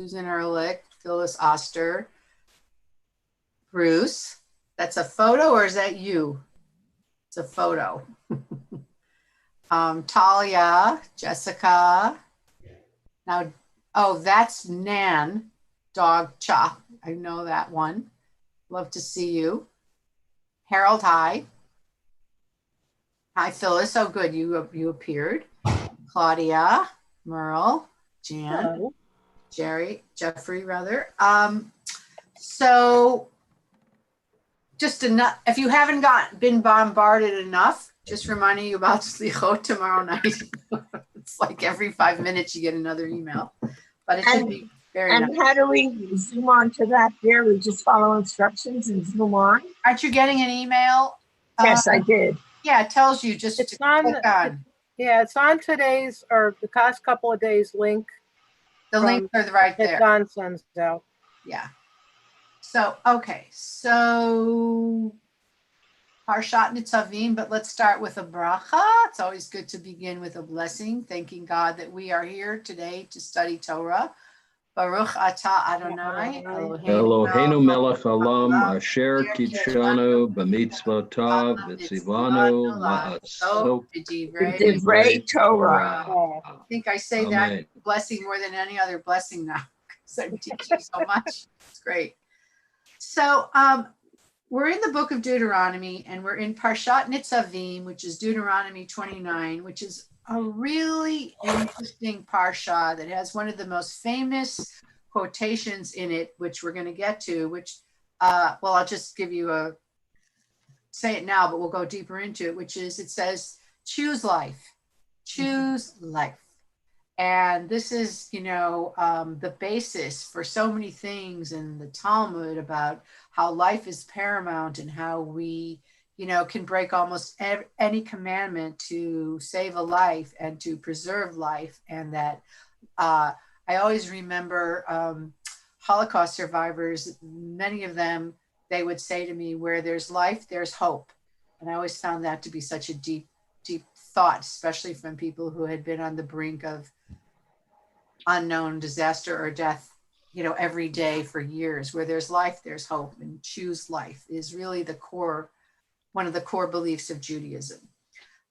Susan Ehrlich, Phyllis Oster, Bruce. That's a photo, or is that you? It's a photo. Talia, Jessica. Now, oh, that's Nan, dog Cha. I know that one. Love to see you. Harold, hi. Hi, Phyllis. Oh, good. You appeared. Claudia, Merle, Jan, hello. Jeffrey, rather. So just enough. If you haven't been bombarded enough, just reminding you about Slichot tomorrow night. It's like every 5 minutes you get another email, but it should be very nice. And how do we zoom on to that there? We just follow instructions and zoom on? Aren't you getting an email? Yes, I did. Yeah, it tells you just it's to click on. Yeah, it's on today's or the past couple of days link. The links are right there. Don sends out. Yeah. So, okay. So, Parshat Nitzavim, but let's start with a bracha. It's always good to begin with a blessing, thanking God that we are here today to study Torah. Baruch atah Adonai Eloheinu melech haolam asher kitshanu b'mitzvotav v'tzivanu la'asok b'divrei Torah. I think I say that blessing more than any other blessing now because I'm teaching so much. It's great. So we're in the Book of Deuteronomy, and we're in Parshat Nitzavim, which is Deuteronomy 29, which is a really interesting parsha that has one of the most famous quotations in it, which we're going to get to, which, well, I'll just give you say it now, but we'll go deeper into it, which is, it says, choose life, choose life. And this is, the basis for so many things in the Talmud about how life is paramount and how we can break almost any commandment to save a life and to preserve life. And that I always remember Holocaust survivors, many of them, they would say to me, where there's life, there's hope. And I always found that to be such a deep, deep thought, especially from people who had been on the brink of unknown disaster or death, every day for years. Where there's life, there's hope. And choose life is really one of the core beliefs of Judaism.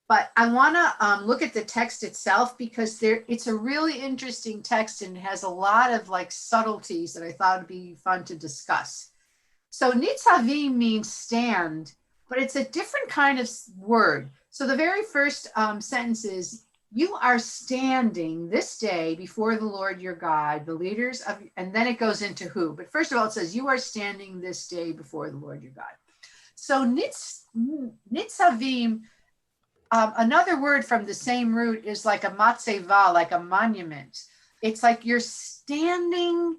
But I want to look at the text itself because it's a really interesting text and has a lot of subtleties that I thought would be fun to discuss. So Nitzavim means stand, but it's a different kind of word. So the very first sentence is, you are standing this day before the Lord your God, the leaders of, and then it goes into who. But first of all, it says, you are standing this day before the Lord your God. So Nitzavim, another word from the same root is like a matzeva, like a monument. It's like you're standing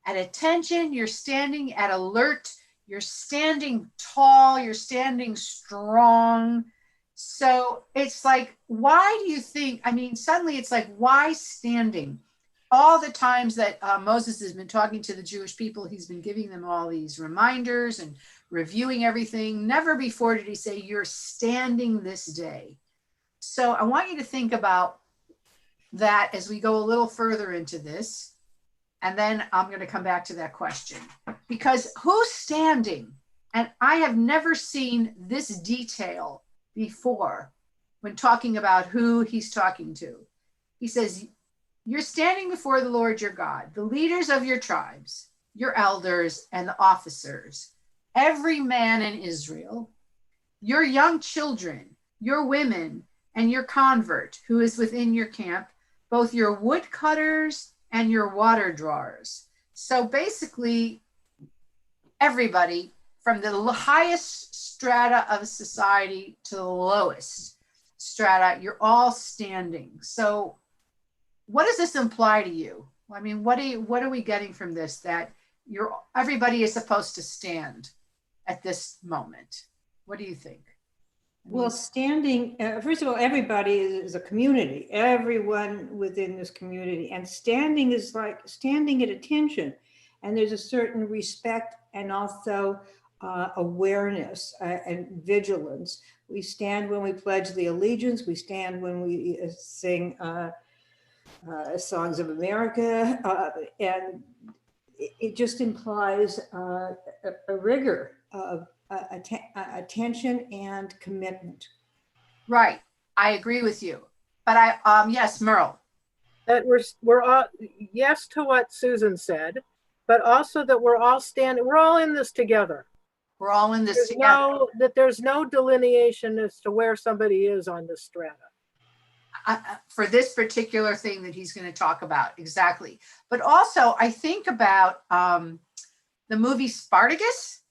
at attention, you're standing at alert, you're standing tall, you're standing strong. So it's like, why do you think, suddenly it's like, why standing? All the times that Moses has been talking to the Jewish people, he's been giving them all these reminders and reviewing everything. Never before did he say, you're standing this day. So I want you to think about that as we go a little further into this. And then I'm going to come back to that question. Because who's standing? And I have never seen this detail before when talking about who he's talking to. He says, you're standing before the Lord your God, the leaders of your tribes, your elders and the officers, every man in Israel, your young children, your women, and your convert who is within your camp, both your woodcutters and your water drawers. So basically, everybody from the highest strata of society to the lowest strata, you're all standing. So what does this imply to you? What are we getting from this? That everybody is supposed to stand at this moment. What do you think? Well, standing, first of all, everybody is a community, everyone within this community, and standing is like standing at attention. And there's a certain respect and also awareness and vigilance. We stand when we pledge the allegiance. We stand when we sing Songs of America, and it just implies a rigor of attention and commitment. Right. I agree with you. But yes, Merle. That we're all yes to what Susan said, but also that we're all in this together. We're all in this together. There's no delineation as to where somebody is on this strata. For this particular thing that he's going to talk about. Exactly. But also I think about the movie Spartacus,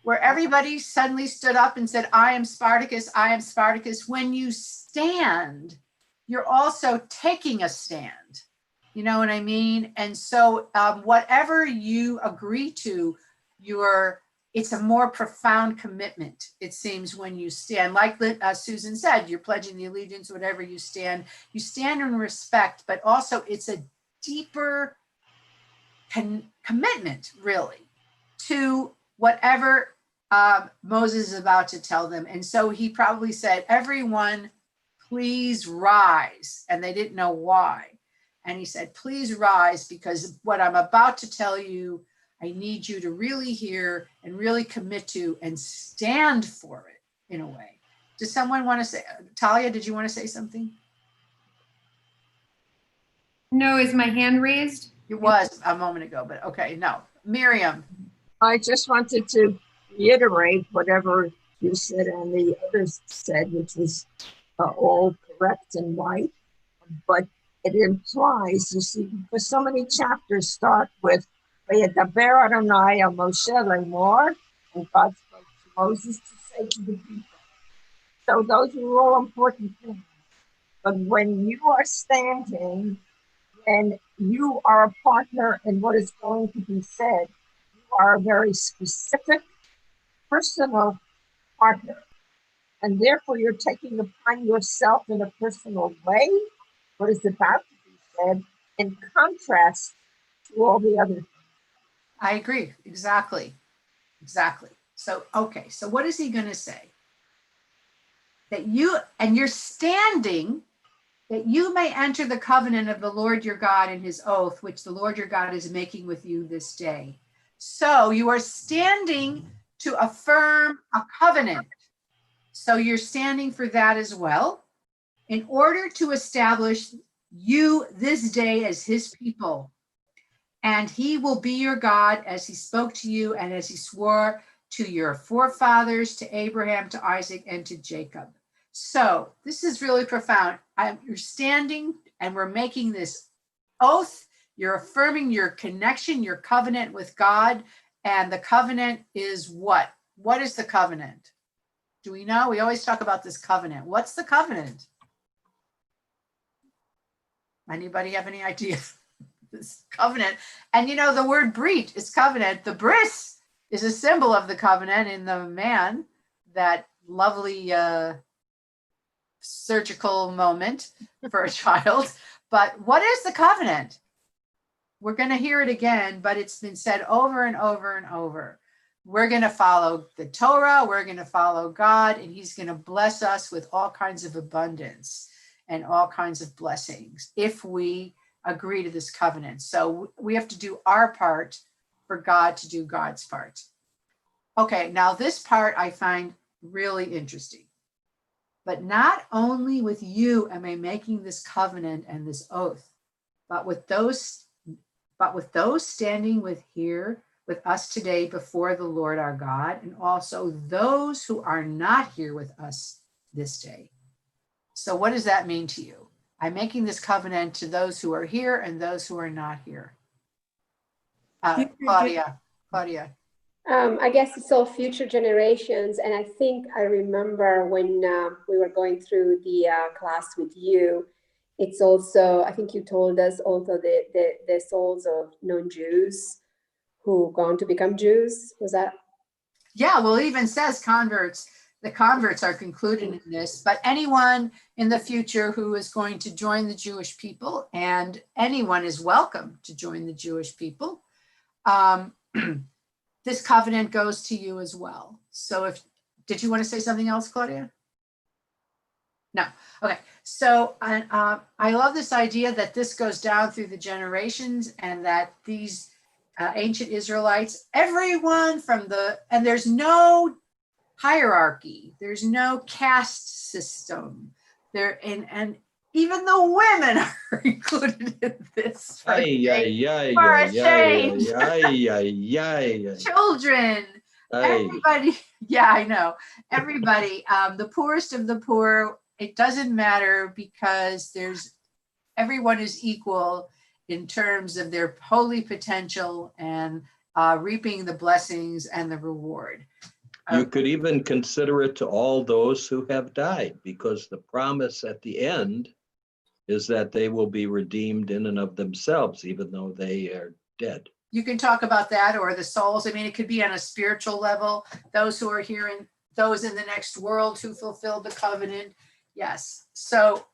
where everybody suddenly stood up and said, I am Spartacus, I am Spartacus. When you stand, you're also taking a stand. You know what I mean? And so whatever you agree to, it's a more profound commitment, it seems, when you stand. Like Susan said, you're pledging the allegiance, whatever you stand in respect, but also it's a deeper commitment, really, to whatever Moses is about to tell them. And so he probably said, everyone, please rise. And they didn't know why. And he said, please rise, because what I'm about to tell you, I need you to really hear and really commit to and stand for it in a way. Does someone want to say, Talia, did you want to say something? No, is my hand raised? It was a moment ago, but okay, no. Miriam. I just wanted to reiterate whatever you said and the others said, which was all correct and right. But it implies, you see, because so many chapters start with Vayedaber Adonai el Moshe lemor, and God spoke to Moses to say to the people. So those are all important things. But when you are standing and you are a partner in what is going to be said, you are a very specific, personal partner. And therefore you're taking upon yourself in a personal way what is about to be said, in contrast to all the other things. I agree. Exactly. So, okay. So what is he going to say? That you're standing, that you may enter the covenant of the Lord your God and his oath, which the Lord your God is making with you this day. So you are standing to affirm a covenant. So you're standing for that as well, in order to establish you this day as his people. And he will be your God as he spoke to you and as he swore to your forefathers, to Abraham, to Isaac, and to Jacob. So this is really profound. You're standing and we're making this oath. You're affirming your connection, your covenant with God. And the covenant is what? What is the covenant? Do we know? We always talk about this covenant. What's the covenant? Anybody have any idea? This covenant. And you know, the word brit is covenant. The bris is a symbol of the covenant in the man, that lovely surgical moment for a child. But what is the covenant? We're going to hear it again, but it's been said over and over and over. We're going to follow the Torah. We're going to follow God, and he's going to bless us with all kinds of abundance and all kinds of blessings if we agree to this covenant. So we have to do our part for God to do God's part. Okay, now this part I find really interesting. But not only with you am I making this covenant and this oath, but with those standing with us today before the Lord our God, and also those who are not here with us this day. So what does that mean to you? I'm making this covenant to those who are here and those who are not here. Claudia. I guess it's all future generations. And I think I remember when we were going through the class with you, it's also, I think you told us also the souls of non-Jews who go on to become Jews. Was that? Yeah, well, it even says converts. The converts are concluded in this, but anyone in the future who is going to join the Jewish people, and anyone is welcome to join the Jewish people, this covenant goes to you as well. So did you want to say something else, Claudia? No. Okay. So I love this idea that this goes down through the generations, and that these ancient Israelites, everyone and there's no hierarchy, there's no caste system there, and even the women are included in this. Children, everybody. Yeah, I know. Everybody, the poorest of the poor, it doesn't matter, because everyone is equal in terms of their holy potential and reaping the blessings and the reward. You could even consider it to all those who have died, because the promise at the end is that they will be redeemed in and of themselves, even though they are dead. You can talk about that, or the souls. I mean, it could be on a spiritual level, those who are here and those in the next world who fulfilled the covenant. Yes. So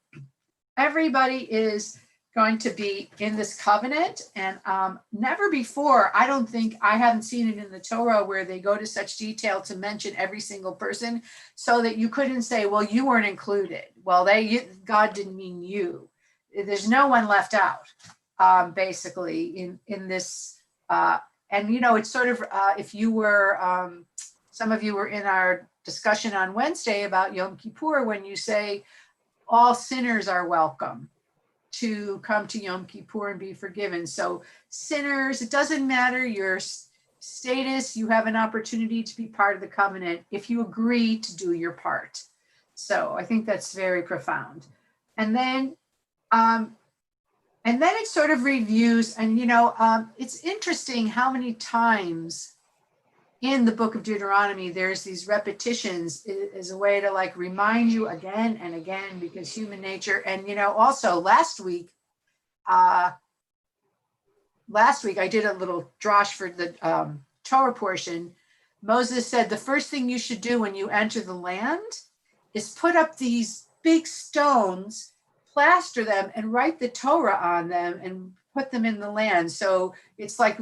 everybody is going to be in this covenant, and never before, I haven't seen it in the Torah where they go to such detail to mention every single person, so that you couldn't say, well, you weren't included. Well, God didn't mean you. There's no one left out, basically, in this. And, it's sort of, if you were, some of you were in our discussion on Wednesday about Yom Kippur, when you say all sinners are welcome to come to Yom Kippur and be forgiven. So sinners, it doesn't matter your status, you have an opportunity to be part of the covenant if you agree to do your part. So I think that's very profound. And then it sort of reviews, and it's interesting how many times in the Book of Deuteronomy there's these repetitions as a way to like remind you again and again, because human nature. And also last week I did a little drosh for the Torah portion. Moses said the first thing you should do when you enter the land is put up these big stones, plaster them, and write the Torah on them and put them in the land. So it's like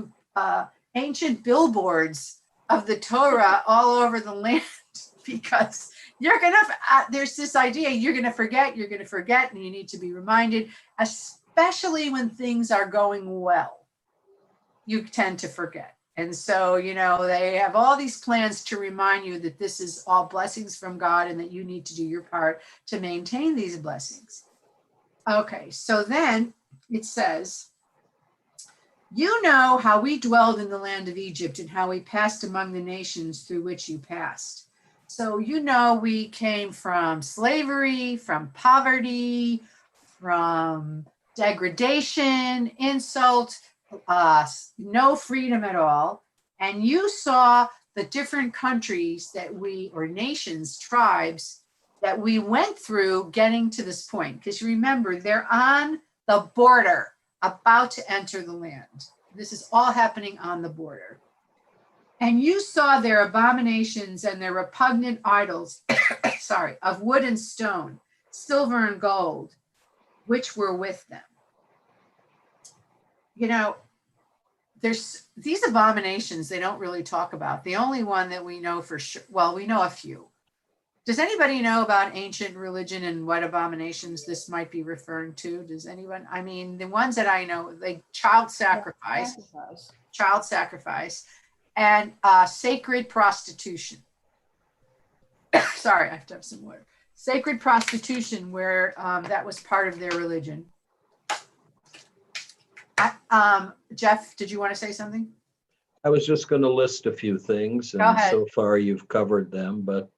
ancient billboards of the Torah all over the land, because there's this idea you're going to forget, and you need to be reminded, especially when things are going well, you tend to forget. And so, they have all these plans to remind you that this is all blessings from God, and that you need to do your part to maintain these blessings. Okay, so then it says, you know how we dwelled in the land of Egypt, and how we passed among the nations through which you passed. So, we came from slavery, from poverty, from degradation, insult, no freedom at all. And you saw the different countries or nations, tribes that we went through getting to this point. Because remember, they're on the border, about to enter the land. This is all happening on the border. And you saw their abominations and their repugnant idols, of wood and stone, silver and gold, which were with them. There's these abominations they don't really talk about. The only one that we know for sure, well, we know a few. Does anybody know about ancient religion and what abominations this might be referring to? Does anyone? I mean, the ones that I know, like child sacrifice, and sacred prostitution. Sorry, I have to have some water. Sacred prostitution, where that was part of their religion. Jeff, did you want to say something? I was just going to list a few things, and so far you've covered them, but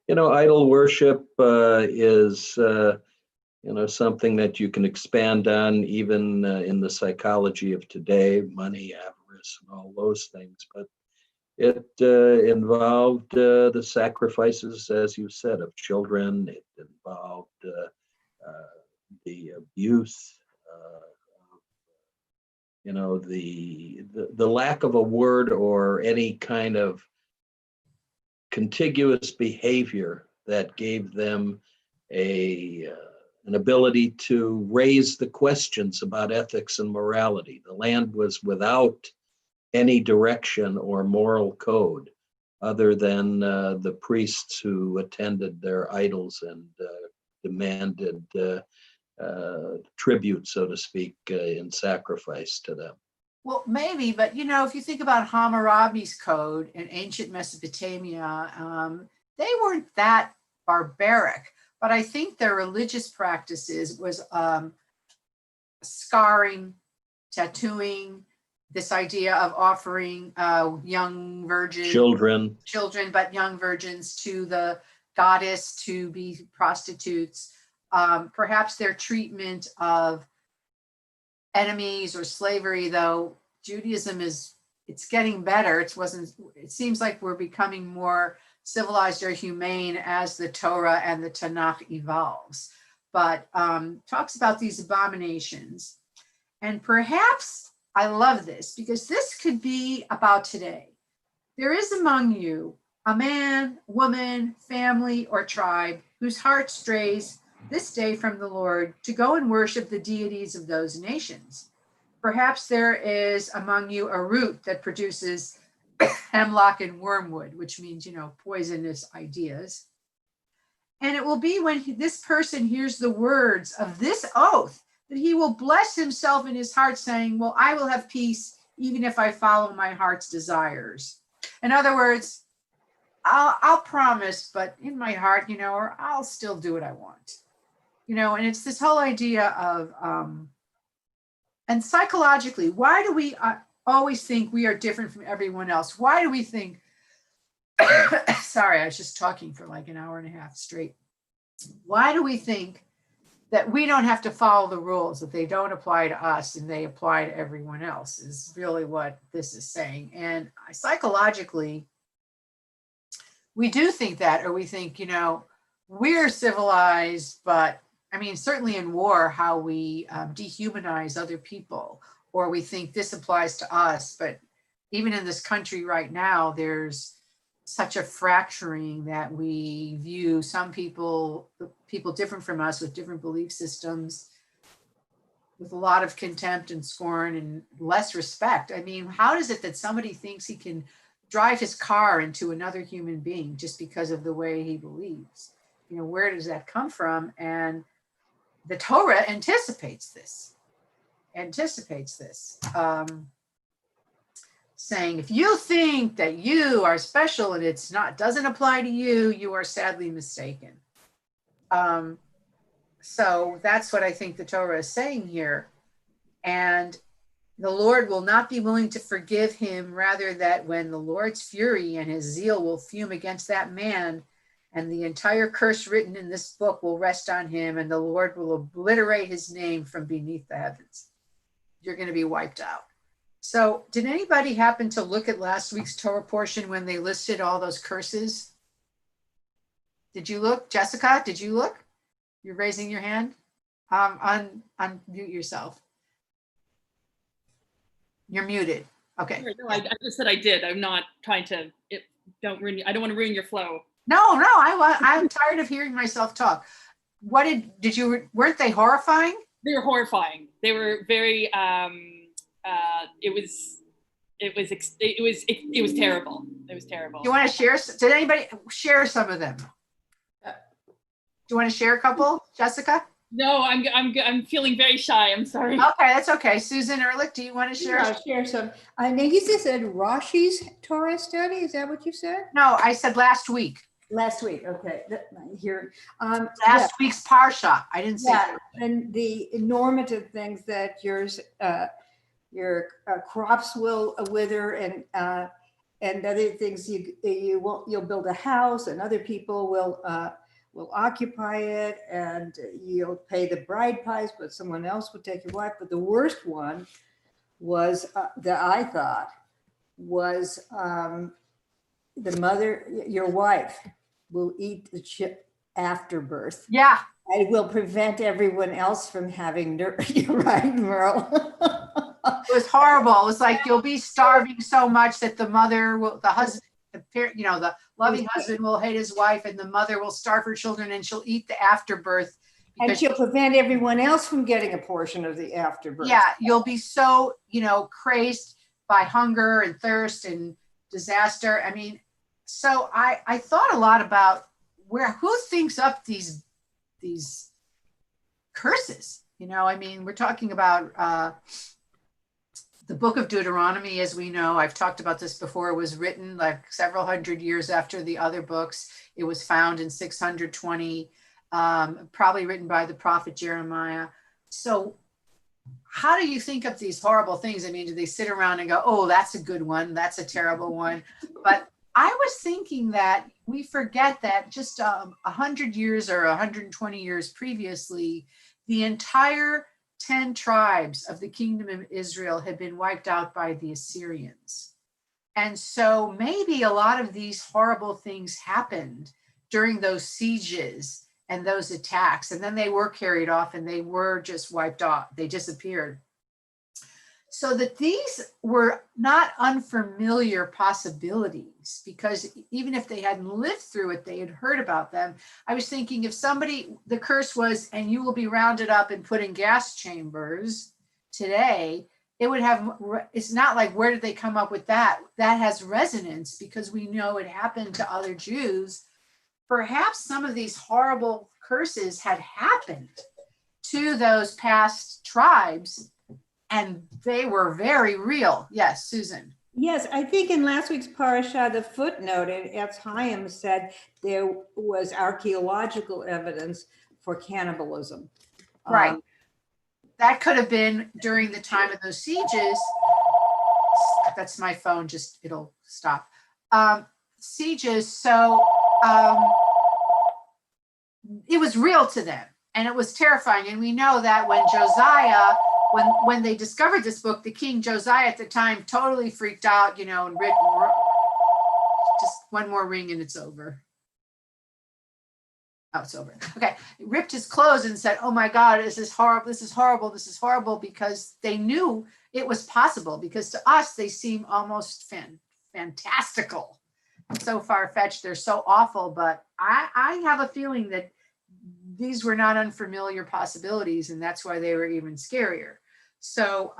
idol worship is, something that you can expand on even in the psychology of today, money, avarice, and all those things. But it involved the sacrifices, as you said, of children. It involved the abuse, the lack of a word or any kind of contiguous behavior that gave them an ability to raise the questions about ethics and morality. The land was without any direction or moral code other than the priests who attended their idols and demanded tribute, so to speak, in sacrifice to them. Well, maybe, but if you think about Hammurabi's code in ancient Mesopotamia, they weren't that barbaric, but I think their religious practices was scarring, tattooing, this idea of offering young virgins, children, but young virgins to the goddess to be prostitutes. Perhaps their treatment of enemies or slavery, though Judaism it's getting better. It seems like we're becoming more civilized or humane as the Torah and the Tanakh evolves, but talks about these abominations. And perhaps I love this because this could be about today. There is among you a man, woman, family, or tribe whose heart strays this day from the Lord to go and worship the deities of those nations. Perhaps there is among you a root that produces hemlock and wormwood, which means, poisonous ideas. And it will be when this person hears the words of this oath that he will bless himself in his heart, saying, well, I will have peace even if I follow my heart's desires. In other words, I'll promise, but in my heart, or I'll still do what I want. And it's this whole idea of, and psychologically, why do we always think we are different from everyone else? Why do we think, sorry, I was just talking for like an hour and a half straight. Why do we think that we don't have to follow the rules, that they don't apply to us and they apply to everyone else is really what this is saying. And psychologically, we do think that, or we think, we're civilized, but certainly in war, how we dehumanize other people, or we think this applies to us. But even in this country right now, there's such a fracturing that we view some people different from us with different belief systems with a lot of contempt and scorn and less respect. How is it that somebody thinks he can drive his car into another human being just because of the way he believes? Where does that come from? And the Torah anticipates this, saying, if you think that you are special and doesn't apply to you, you are sadly mistaken. So that's what I think the Torah is saying here. And the Lord will not be willing to forgive him, rather that when the Lord's fury and his zeal will fume against that man, and the entire curse written in this book will rest on him, and the Lord will obliterate his name from beneath the heavens. You're going to be wiped out. So did anybody happen to look at last week's Torah portion when they listed all those curses? Did you look? Jessica, did you look? You're raising your hand. Unmute yourself. You're muted. Okay. No, I just said I did. I'm not trying to, I don't want to ruin your flow. No, I'm tired of hearing myself talk. What weren't they horrifying? They were horrifying. They were very, it was terrible. It was terrible. You want to share? Did anybody share some of them? Do you want to share a couple, Jessica? No, I'm feeling very shy. I'm sorry. Okay, that's okay. Susan Ehrlich, do you want to share? I'll share some. I think you said Rashi's Torah study. Is that what you said? No, I said last week. Last week, okay. Here, last week's Parsha. I didn't say that. And the normative things that your crops will wither, and other things you'll build a house, and other people will occupy it, and you'll pay the bride price, but someone else will take your wife. But the worst one was that I thought was the mother, your wife, will eat the chip after birth. Yeah. It will prevent everyone else from having, you're right, Merle. It was horrible. It was like you'll be starving so much that the mother will, the husband, the loving husband will hate his wife, and the mother will starve her children, and she'll eat the afterbirth. And she'll prevent everyone else from getting a portion of the afterbirth. Yeah, you'll be so, crazed by hunger and thirst and disaster. So I thought a lot about who thinks up these these curses. You know, I mean, we're talking about the Book of Deuteronomy, as we know. I've talked about this before. It was written like several hundred years after the other books. It was found in 620, probably written by the prophet Jeremiah. So how do you think of these horrible things? I mean, do they sit around and go, oh, that's a good one, that's a terrible one? But I was thinking that we forget that just 100 years or 120 years previously, the entire 10 tribes of the kingdom of Israel had been wiped out by the Assyrians. And so maybe a lot of these horrible things happened during those sieges and those attacks, and then they were carried off and they were just wiped off. They disappeared. So that these were not unfamiliar possibilities, because even if they hadn't lived through it, they had heard about them. I was thinking, if somebody, the curse was, and you will be rounded up and put in gas chambers today, it would have, it's not like, where did they come up with that? That has resonance because we know it happened to other Jews. Perhaps some of these horrible curses had happened to those past tribes, and they were very real. Yes, Susan. Yes, I think in last week's parasha, the footnote at Etz Chaim said there was archaeological evidence for cannibalism. Right. That could have been during the time of those sieges. That's my phone, just, it'll stop. Sieges, so it was real to them and it was terrifying. And we know that when Josiah, when they discovered this book, the king Josiah at the time totally freaked out, you know, and just one more ring and it's over. Oh, it's over. Okay. Ripped his clothes and said, oh my God, this is horrible. This is horrible. This is horrible, because they knew it was possible, because to us, they seem almost fantastical. So far-fetched. They're so awful, but I have a feeling that these were not unfamiliar possibilities, and that's why they were even scarier. So,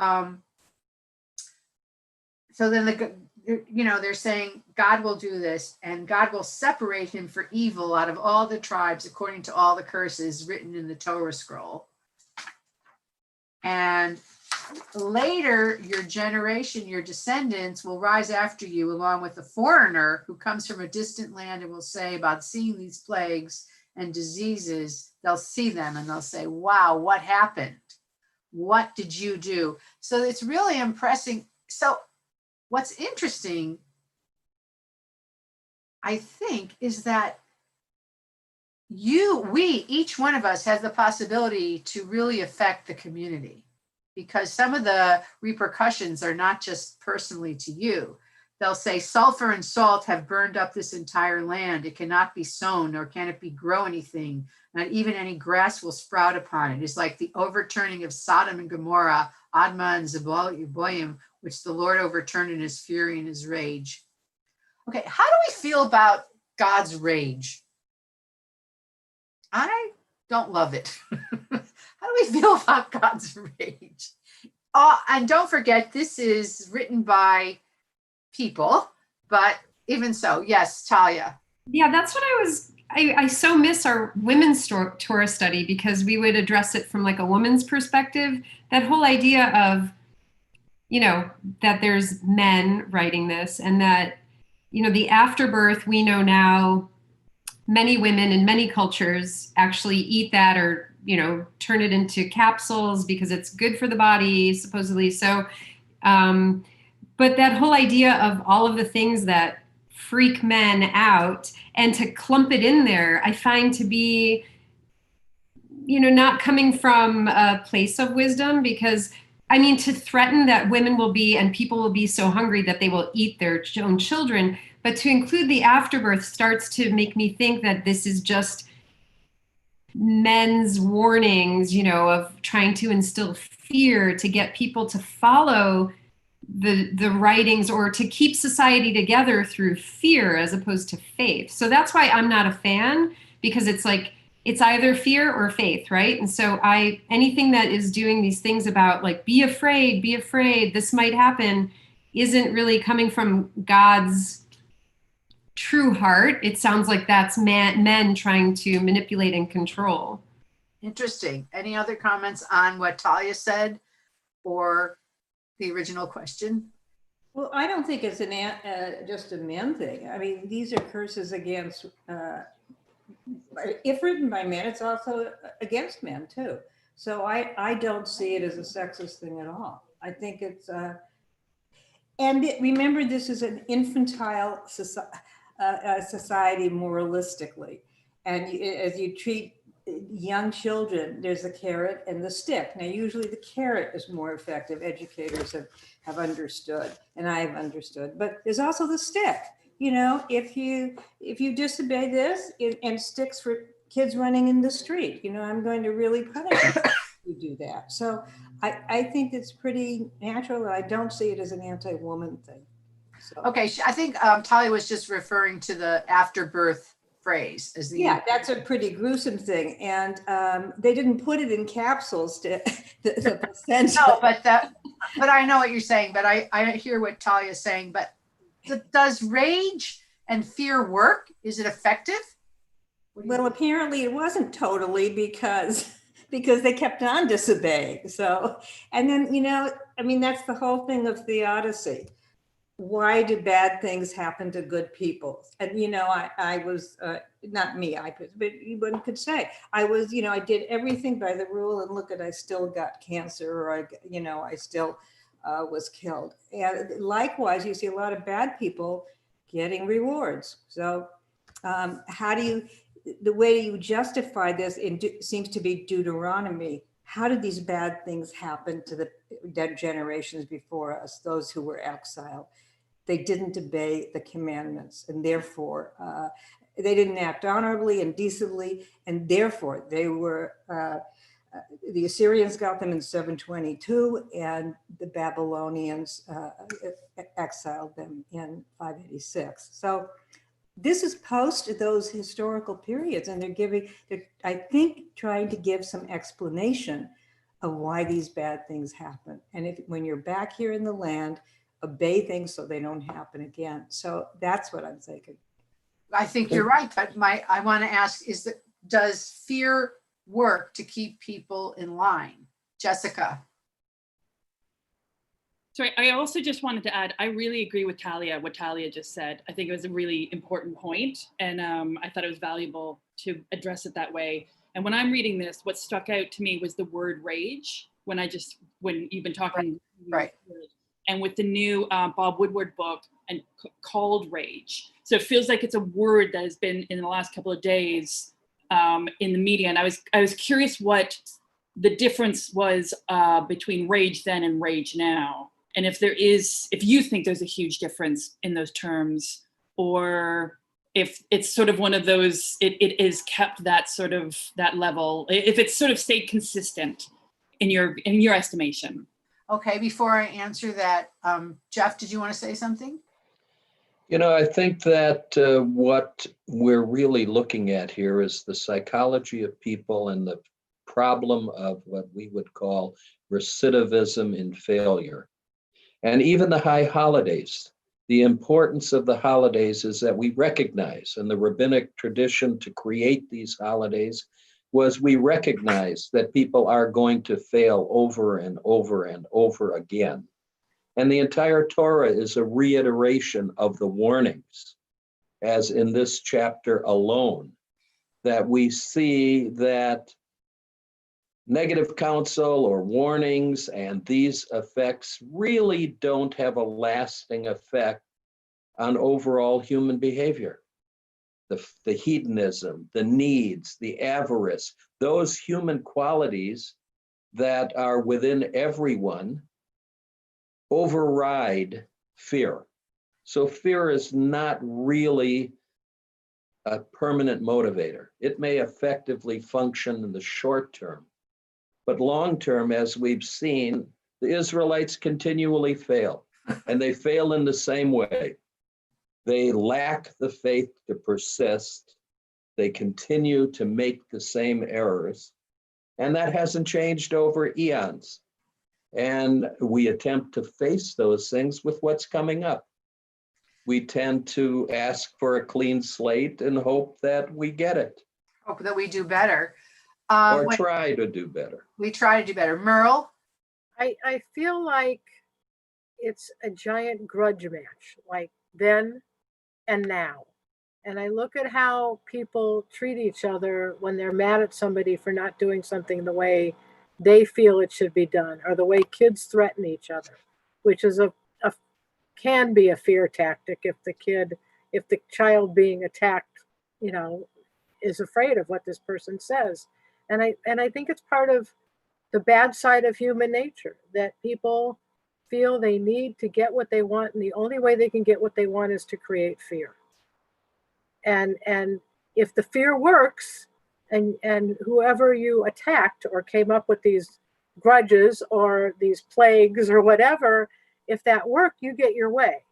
so then you know, they're saying God will do this, and God will separate him for evil out of all the tribes according to all the curses written in the Torah scroll. And later, your generation, your descendants will rise after you, along with a foreigner who comes from a distant land, and will say about seeing these plagues and diseases, they'll see them and they'll say, wow, what happened? What did you do? So it's really impressing. So what's interesting, I think, is that each one of us has the possibility to really affect the community, because some of the repercussions are not just personally to you. They'll say sulfur and salt have burned up this entire land. It cannot be sown, nor can it grow anything. Not even any grass will sprout upon it. It's like the overturning of Sodom and Gomorrah, Admah and Zeboim, which the Lord overturned in his fury and his rage. Okay, how do we feel about God's rage? I don't love it. How do we feel about God's rage? And don't forget, this is written by people, but even so, yes, Talia. Yeah, that's what I so miss our women's Torah study, because we would address it from like a woman's perspective. That whole idea of, you know, that there's men writing this, and that, you know, the afterbirth, we know now many women in many cultures actually eat that, or, you know, turn it into capsules because it's good for the body, supposedly. So, but that whole idea of all of the things that freak men out, and to clump it in there, I find to be, you know, not coming from a place of wisdom. Because I mean, to threaten that women will be, and people will be so hungry that they will eat their own children, but to include the afterbirth starts to make me think that this is just men's warnings, you know, of trying to instill fear to get people to follow the writings, or to keep society together through fear as opposed to faith. So that's why I'm not a fan, because it's like, it's either fear or faith, right? And so anything that is doing these things about like, be afraid, this might happen, isn't really coming from God's true heart. It sounds like that's men trying to manipulate and control. Interesting. Any other comments on what Talia said or the original question? Well, I don't think it's just a men thing. I mean, these are curses against, if written by men, it's also against men too. So I don't see it as a sexist thing at all. I think it's, remember, this is an infantile society moralistically. And as you treat young children, there's the carrot and the stick. Now, usually the carrot is more effective. Educators have understood, and I have understood. But there's also the stick. You know, if you disobey this, and sticks for kids running in the street, you know, I'm going to really punish you if you do that. So I think it's pretty natural, and I don't see it as an anti-woman thing. So. Okay, I think Talia was just referring to the afterbirth phrase as the that's a pretty gruesome thing, and they didn't put it in capsules to the placenta. No, but I know what you're saying. But I hear what Talia is saying. But does rage and fear work? Is it effective? Well, apparently it wasn't totally because they kept on disobeying. So, and then, you know, I mean, that's the whole thing of theodicy. Why do bad things happen to good people? And, you know, I was, not me, but one could say, I was, you know, I did everything by the rule, and look at, I still got cancer, or I still was killed. And likewise, you see a lot of bad people getting rewards. So the way you justify this seems to be Deuteronomy. How did these bad things happen to the dead generations before us, those who were exiled? They didn't obey the commandments, and therefore they didn't act honorably and decently, and therefore they were, the Assyrians got them in 722, and the Babylonians exiled them in 586. So this is post those historical periods, and they're, I think, trying to give some explanation of why these bad things happen. And when you're back here in the land, obey things so they don't happen again. So that's what I'm thinking. I think you're right, but I want to ask, does fear work to keep people in line? Jessica. Sorry, I also just wanted to add, I really agree with Talia, what Talia just said. I think it was a really important point, and I thought it was valuable to address it that way. And when I'm reading this, what stuck out to me was the word rage, when you've been talking. Right. And with the new Bob Woodward book, and called rage. So it feels like it's a word that has been in the last couple of days in the media. And I was curious what the difference was between rage then and rage now. And if you think there's a huge difference in those terms, or if it's sort of one of those, it is kept that level, if it's sort of stayed consistent in your estimation. Okay, before I answer that, Jeff, did you want to say something? You know, I think that what we're really looking at here is the psychology of people and the problem of what we would call recidivism in failure. And even the high holidays, the importance of the holidays is that we recognize, and the rabbinic tradition to create these holidays was we recognize that people are going to fail over and over and over again. And the entire Torah is a reiteration of the warnings, as in this chapter alone, that we see that negative counsel or warnings and these effects really don't have a lasting effect on overall human behavior. The hedonism, the needs, the avarice, those human qualities that are within everyone override fear. So fear is not really a permanent motivator. It may effectively function in the short term, but long term, as we've seen, the Israelites continually fail, and they fail in the same way. They lack the faith to persist. They continue to make the same errors, and that hasn't changed over eons. And we attempt to face those things with what's coming up. We tend to ask for a clean slate and hope that we get it. Hope that we do better. Or try to do better. We try to do better. Merle? I feel like it's a giant grudge match, like then and now. And I look at how people treat each other when they're mad at somebody for not doing something the way they feel it should be done, or the way kids threaten each other, which is can be a fear tactic if the child being attacked, is afraid of what this person says. And I think it's part of the bad side of human nature, that people feel they need to get what they want, and the only way they can get what they want is to create fear. And if the fear works, and whoever you attacked or came up with these grudges or these plagues or whatever, if that worked, you get your way.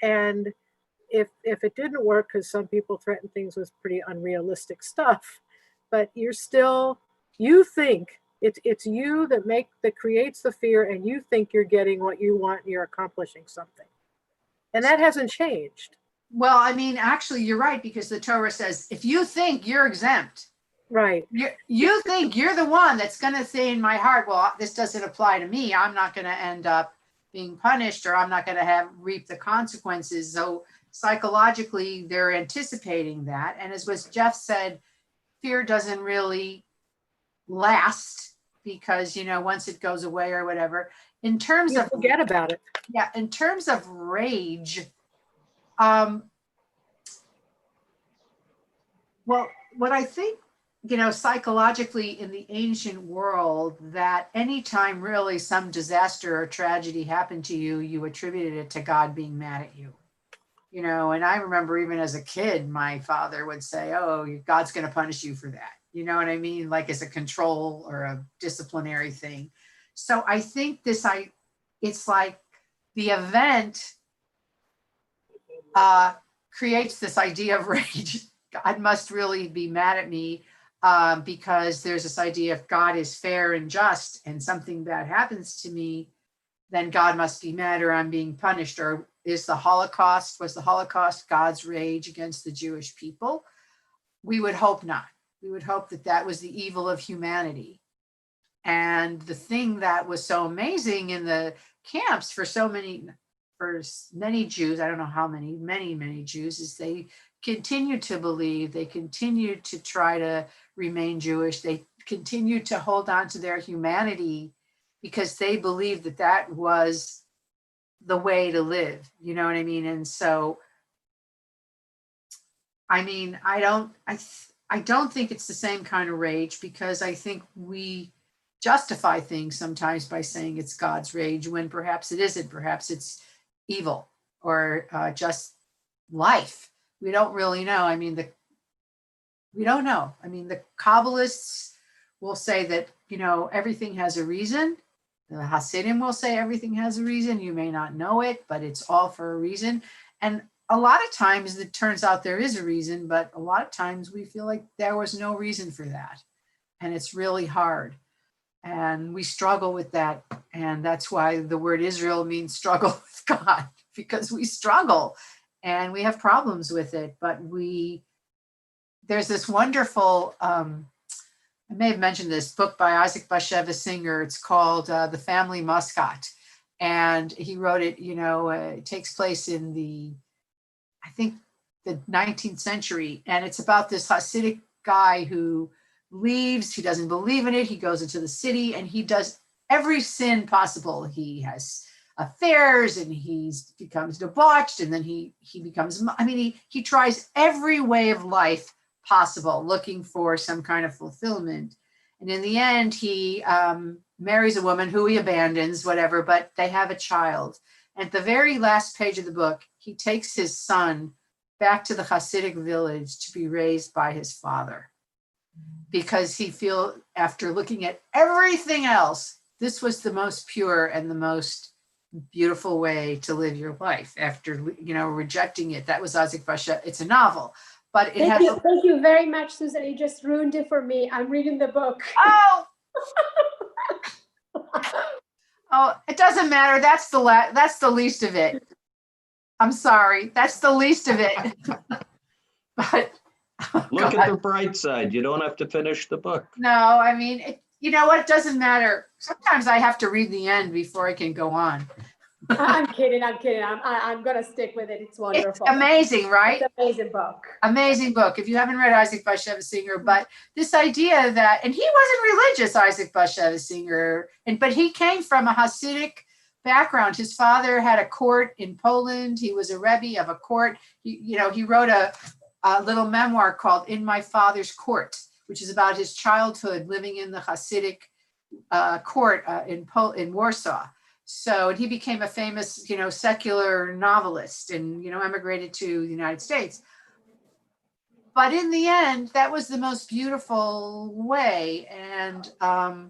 And if it didn't work, because some people threaten things with pretty unrealistic stuff, but you think it's you that creates the fear, and you think you're getting what you want and you're accomplishing something. And that hasn't changed. Well, I mean, actually, you're right, because the Torah says, if you think you're exempt, right? You think you're the one that's going to say in my heart, well, this doesn't apply to me. I'm not going to end up being punished, or I'm not going to reap the consequences. So psychologically, they're anticipating that. And as was Jeff said, fear doesn't really last, because, once it goes away or whatever. In terms of forget about it. Yeah. In terms of rage, well, what I think, psychologically in the ancient world, that anytime really some disaster or tragedy happened to you, you attributed it to God being mad at you. And I remember even as a kid, my father would say, oh, God's going to punish you for that. You know what I mean? Like as a control or a disciplinary thing. So I think it's like the event creates this idea of rage. God must really be mad at me, because there's this idea, if God is fair and just and something bad happens to me, then God must be mad, or I'm being punished. Or was the Holocaust God's rage against the Jewish people? We would hope not. We would hope that was the evil of humanity. And the thing that was so amazing in the camps for many Jews, I don't know how many Jews, is they continued to believe, they continued to try to remain Jewish, they continued to hold on to their humanity, because they believed that was the way to live. You know what I mean? And so, I mean, I don't think it's the same kind of rage, because I think we justify things sometimes by saying it's God's rage, when perhaps it isn't. Perhaps it's evil, or just life. We don't really know. I mean, we don't know. I mean, the Kabbalists will say that, everything has a reason. The Hasidim will say everything has a reason. You may not know it, but it's all for a reason. And a lot of times it turns out there is a reason, but a lot of times we feel like there was no reason for that. And it's really hard. And we struggle with that. And that's why the word Israel means struggle with God, because we struggle and we have problems with it. But there's this wonderful, I may have mentioned this book by Isaac Bashevis Singer. It's called The Family Muscat. And he wrote it, it takes place in the 19th century. And it's about this Hasidic guy who leaves, he doesn't believe in it. He goes into the city and he does every sin possible. He has affairs and he becomes debauched, and then he becomes, he tries every way of life possible, looking for some kind of fulfillment. And in the end, he marries a woman who he abandons, whatever, but they have a child. And at the very last page of the book, he takes his son back to the Hasidic village to be raised by his father, because he feels, after looking at everything else, this was the most pure and the most beautiful way to live your life. After, rejecting it. That was Isaac Bashevis. It's a novel, but it Thank you very much, Susan. You just ruined it for me. I'm reading the book. Oh, it doesn't matter. That's the least of it. I'm sorry. That's the least of it. But Look at the bright side. You don't have to finish the book. No, I mean, you know what? It doesn't matter. Sometimes I have to read the end before I can go on. I'm kidding. I'm going to stick with it. It's wonderful. It's amazing, right? It's an amazing book. Amazing book. If you haven't read Isaac Bashevis Singer, but this idea that, and he wasn't religious, Isaac Bashevis Singer, but he came from a Hasidic background. His father had a court in Poland. He was a Rebbe of a court. He wrote a little memoir called In My Father's Court, which is about his childhood living in the Hasidic court in Warsaw. So, and he became a famous, secular novelist and, emigrated to the United States. But in the end, that was the most beautiful way. And I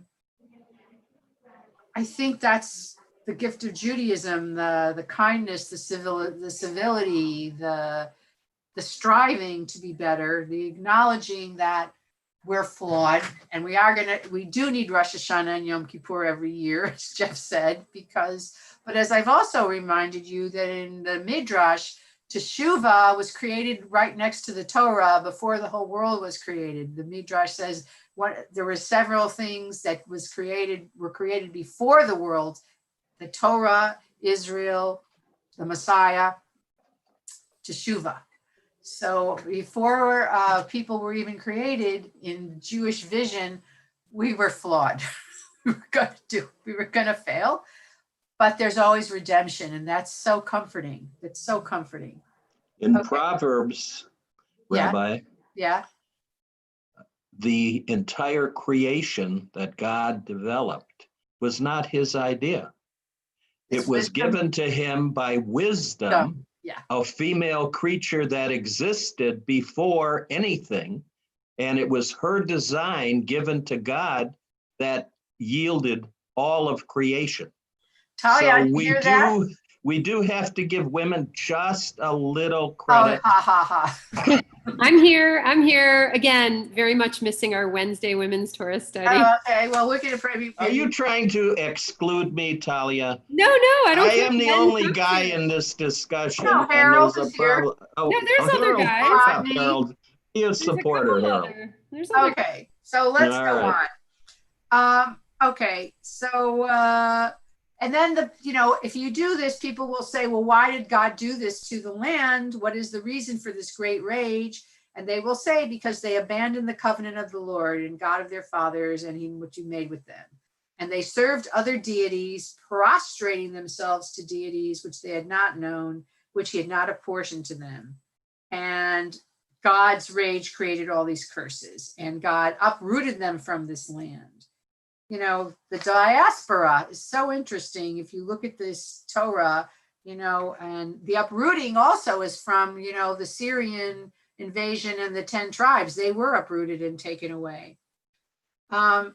think that's the gift of Judaism, the kindness, the civility, the striving to be better, the acknowledging that we're flawed, and we do need Rosh Hashanah and Yom Kippur every year, as Jeff said, but as I've also reminded you that in the Midrash, Teshuvah was created right next to the Torah before the whole world was created. The Midrash says there were several things that were created before the world: the Torah, Israel, the Messiah, Teshuvah. So before people were even created in Jewish vision, we were flawed. we were gonna fail, but there's always redemption, and that's so comforting. It's so comforting. In Proverbs, Rabbi, the entire creation that God developed was not his idea. It was given to him by wisdom. A female creature that existed before anything, and it was her design given to God that yielded all of creation. Talia, so we do have to give women just a little credit. Oh, ha. I'm here again, very much missing our Wednesday women's Torah study. Oh, okay, well, we're going to Are you trying to exclude me, Talia? No, I don't. I am the only guy in this discussion. No, Harold is here. No, there's other guys. Harold, he is supporter, Harold. Okay, so let's go on. Okay, so and then if you do this, people will say, well, why did God do this to the land? What is the reason for this great rage? And they will say, because they abandoned the covenant of the Lord and God of their fathers and what you made with them. And they served other deities, prostrating themselves to deities which they had not known, which he had not apportioned to them. And God's rage created all these curses, and God uprooted them from this land. The diaspora is so interesting. If you look at this Torah, and the uprooting also is from, the Syrian invasion and the 10 tribes. They were uprooted and taken away. The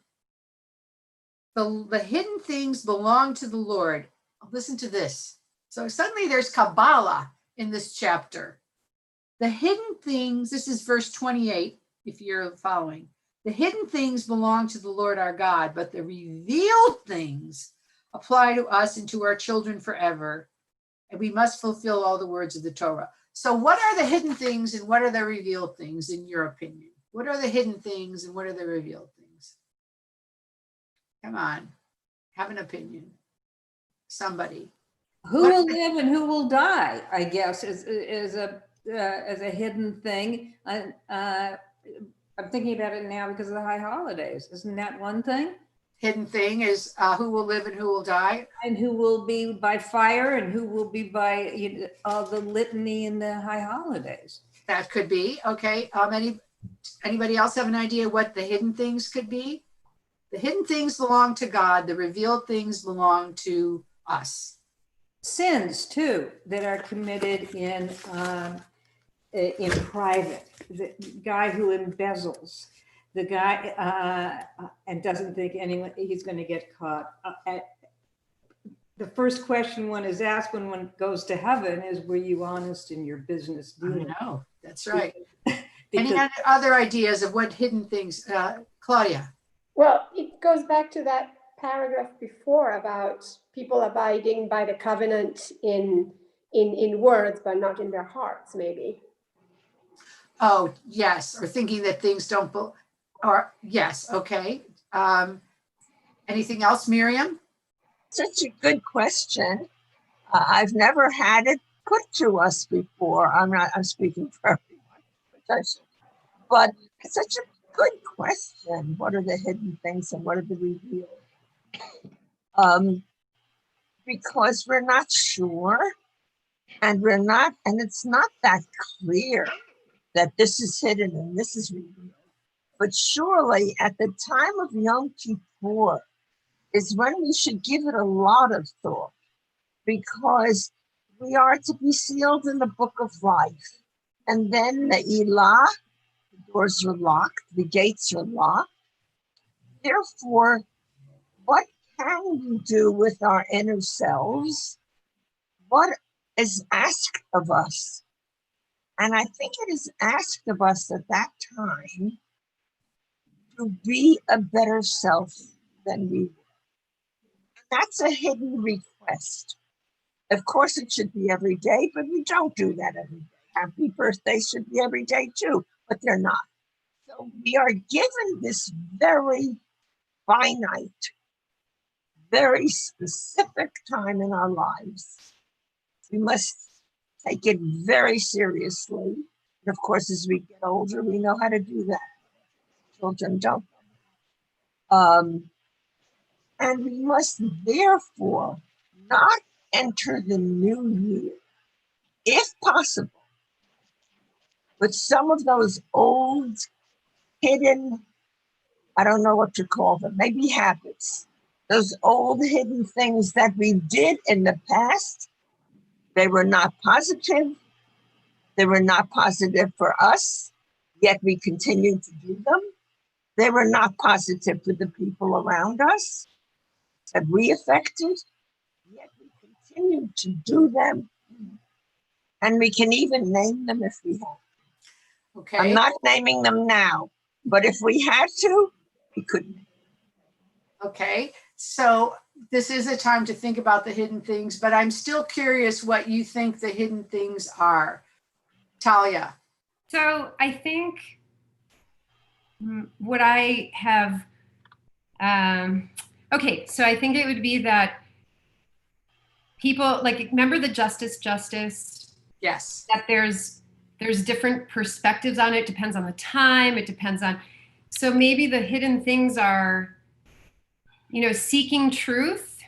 hidden things belong to the Lord. Listen to this. So suddenly there's Kabbalah in this chapter. The hidden things, this is verse 28, if you're following. The hidden things belong to the Lord our God, but the revealed things apply to us and to our children forever. And we must fulfill all the words of the Torah. So what are the hidden things and what are the revealed things in your opinion? What are the hidden things and what are the revealed things? Come on, have an opinion. Somebody. Who will live and who will die, I guess, is a hidden thing. I'm thinking about it now because of the high holidays. Isn't that one thing? Hidden thing is who will live and who will die. And who will be by fire and who will be by the litany in the high holidays. That could be. Okay. Anybody else have an idea what the hidden things could be? The hidden things belong to God. The revealed things belong to us. Sins, too, that are committed in private. The guy who embezzles, the guy and doesn't think he's going to get caught. The first question one is asked when one goes to heaven is, were you honest in your business dealing? I know, that's right. Any other ideas of what hidden things, Claudia? Well, it goes back to that paragraph before about people abiding by the covenant in words, but not in their hearts, maybe. Oh, yes, or thinking that things don't, or yes, okay. Anything else, Miriam? Such a good question. I've never had it put to us before. I'm speaking for everyone, but it's such a good question. What are the hidden things and what are the revealed? Because we're not sure, and it's not that clear that this is hidden and this is revealed. But surely at the time of Yom Kippur is when we should give it a lot of thought, because we are to be sealed in the book of life. And then the Elah, the doors are locked, the gates are locked. Therefore, what can we do with our inner selves? What is asked of us? And I think it is asked of us at that time to be a better self than we were. That's a hidden request. Of course, it should be every day, but we don't do that every day. Happy birthday should be every day too, but they're not. So we are given this very finite, very specific time in our lives. We must take it very seriously. And of course, as we get older, we know how to do that. Children don't. And we must therefore not enter the new year, if possible, with some of those old, hidden, I don't know what to call them, maybe habits, those old hidden things that we did in the past. They were not positive. They were not positive for us, yet we continued to do them. They were not positive for the people around us that we affected, yet we continued to do them. And we can even name them if we have. Okay. I'm not naming them now, but if we had to, we could. Okay, so this is a time to think about the hidden things, but I'm still curious what you think the hidden things are. Talia. So I think what I have, okay, so I think it would be that people, like, remember the justice? Yes. That there's different perspectives on it, depends on the time, it depends on, so maybe the hidden things are, seeking truth,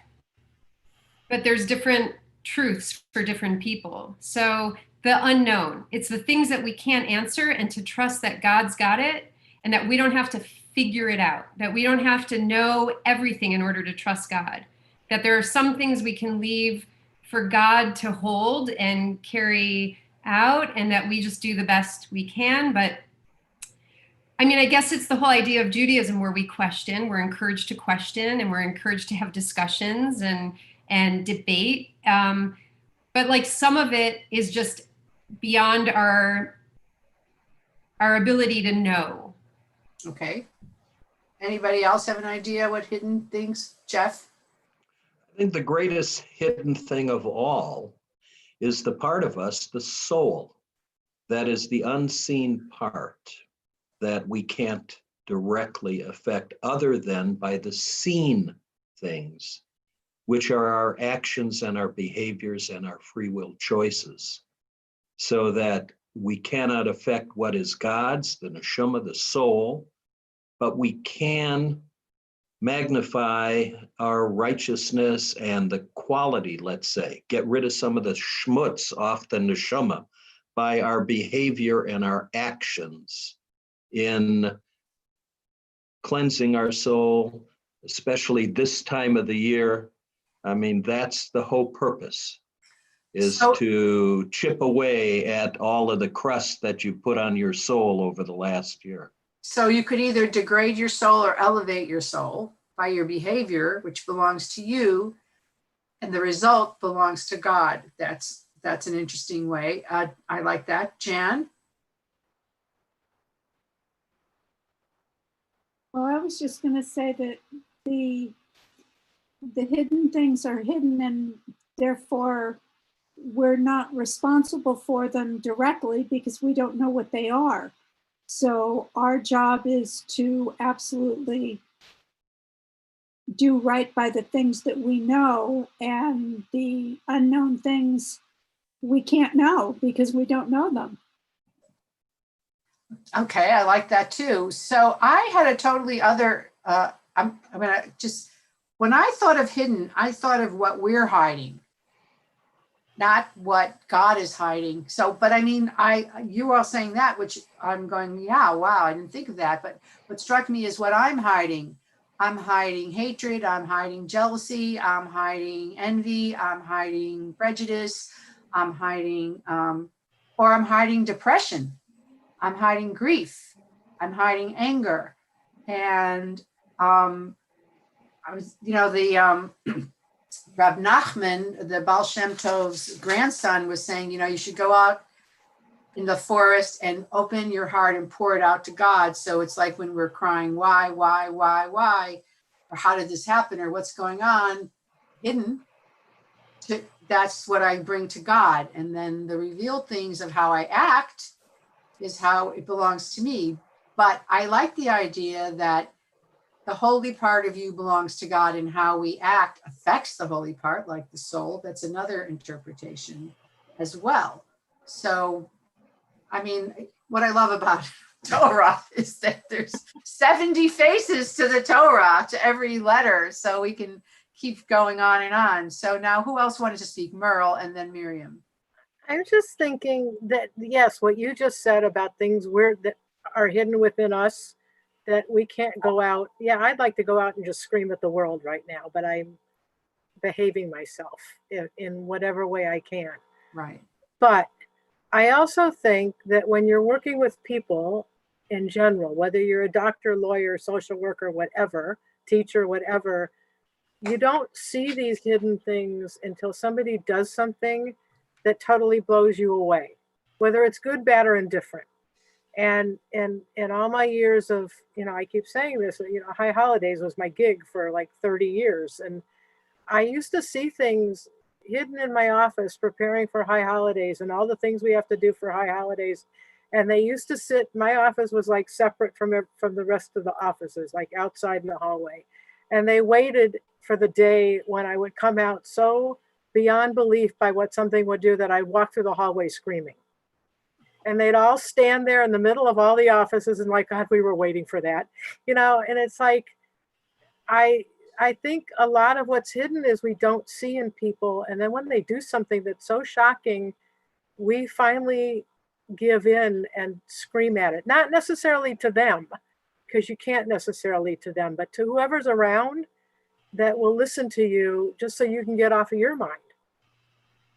but there's different truths for different people. So the unknown, it's the things that we can't answer, and to trust that God's got it and that we don't have to figure it out, that we don't have to know everything in order to trust God, that there are some things we can leave for God to hold and carry out, and that we just do the best we can. But I mean, I guess it's the whole idea of Judaism where we question, we're encouraged to question, and we're encouraged to have discussions and debate. But like some of it is just beyond our ability to know. Okay. Anybody else have an idea what hidden things, Jeff? I think the greatest hidden thing of all is the part of us, the soul, that is the unseen part that we can't directly affect other than by the seen things, which are our actions and our behaviors and our free will choices, so that we cannot affect what is God's, the neshama, the soul, but we can magnify our righteousness and the quality, let's say, get rid of some of the schmutz off the neshama by our behavior and our actions in cleansing our soul, especially this time of the year. I mean, that's the whole purpose, is to chip away at all of the crust that you put on your soul over the last year. So you could either degrade your soul or elevate your soul by your behavior, which belongs to you, and the result belongs to God. That's an interesting way. I like that. Jan? Well, I was just going to say that the hidden things are hidden, and therefore we're not responsible for them directly because we don't know what they are. So our job is to absolutely do right by the things that we know, and the unknown things we can't know because we don't know them. Okay, I like that too. So I had a totally other, when I thought of hidden, I thought of what we're hiding, not what God is hiding. So, but I mean, you were all saying that, which I'm going, yeah, wow, I didn't think of that. But what struck me is what I'm hiding. I'm hiding hatred, I'm hiding jealousy, I'm hiding envy, I'm hiding prejudice, I'm hiding, or I'm hiding depression. I'm hiding grief. I'm hiding anger. And I was, Rab Nachman, the Baal Shem Tov's grandson, was saying, you should go out in the forest and open your heart and pour it out to God. So it's like when we're crying, why, or how did this happen, or what's going on, hidden. That's what I bring to God. And then the revealed things of how I act is how it belongs to me. But I like the idea that the holy part of you belongs to God, and how we act affects the holy part, like the soul. That's another interpretation as well. So, I mean, what I love about Torah is that there's 70 faces to the Torah, to every letter. So we can keep going on and on. So now who else wanted to speak? Merle and then Miriam. I'm just thinking that, yes, what you just said about things that are hidden within us that we can't go out. Yeah, I'd like to go out and just scream at the world right now, but I'm behaving myself in whatever way I can. Right. But I also think that when you're working with people in general, whether you're a doctor, lawyer, social worker, whatever, teacher, whatever, you don't see these hidden things until somebody does something that totally blows you away, whether it's good, bad, or indifferent. And in all my years of, I keep saying this, High Holidays was my gig for like 30 years. And I used to see things hidden in my office preparing for High Holidays and all the things we have to do for High Holidays. And they used to my office was like separate from the rest of the offices, like outside in the hallway. And they waited for the day when I would come out so beyond belief by what something would do that I'd walk through the hallway screaming. And they'd all stand there in the middle of all the offices and like, God, we were waiting for that, and it's like, I think a lot of what's hidden is we don't see in people. And then when they do something that's so shocking, we finally give in and scream at it. Not necessarily to them, because you can't necessarily to them, but to whoever's around that will listen to you just so you can get off of your mind.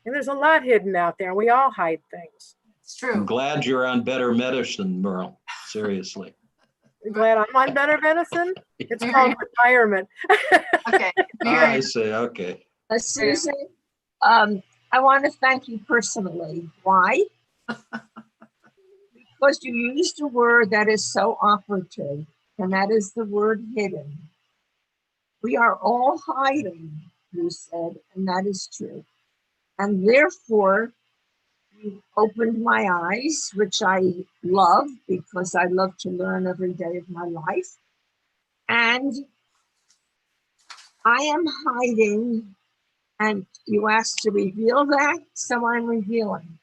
And there's a lot hidden out there. We all hide things. It's true. I'm glad you're on better medicine, Merle. Seriously. Glad I'm on better medicine. It's called retirement. Okay. I say, okay. Susan, I want to thank you personally. Why? Because you used a word that is so operative, and that is the word hidden. We are all hiding, you said, and that is true. And therefore, you opened my eyes, which I love because I love to learn every day of my life. And I am hiding, and you asked to reveal that, so I'm revealing.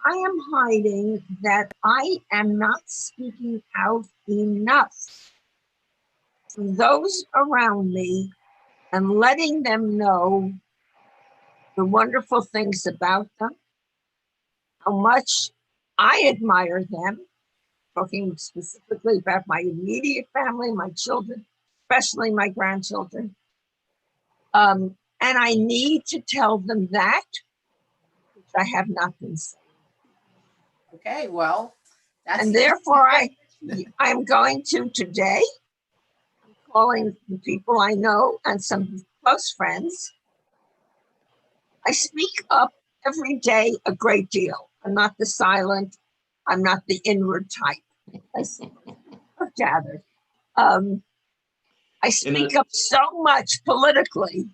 I am hiding that I am not speaking out enough to those around me and letting them know the wonderful things about them, how much I admire them, talking specifically about my immediate family, my children, especially my grandchildren. And I need to tell them that, which I have not been saying. Okay, well, and therefore I'm going to today, I'm calling the people I know and some close friends. I speak up every day a great deal. I'm not the silent, I'm not the inward type. I've gathered. I speak up so much politically.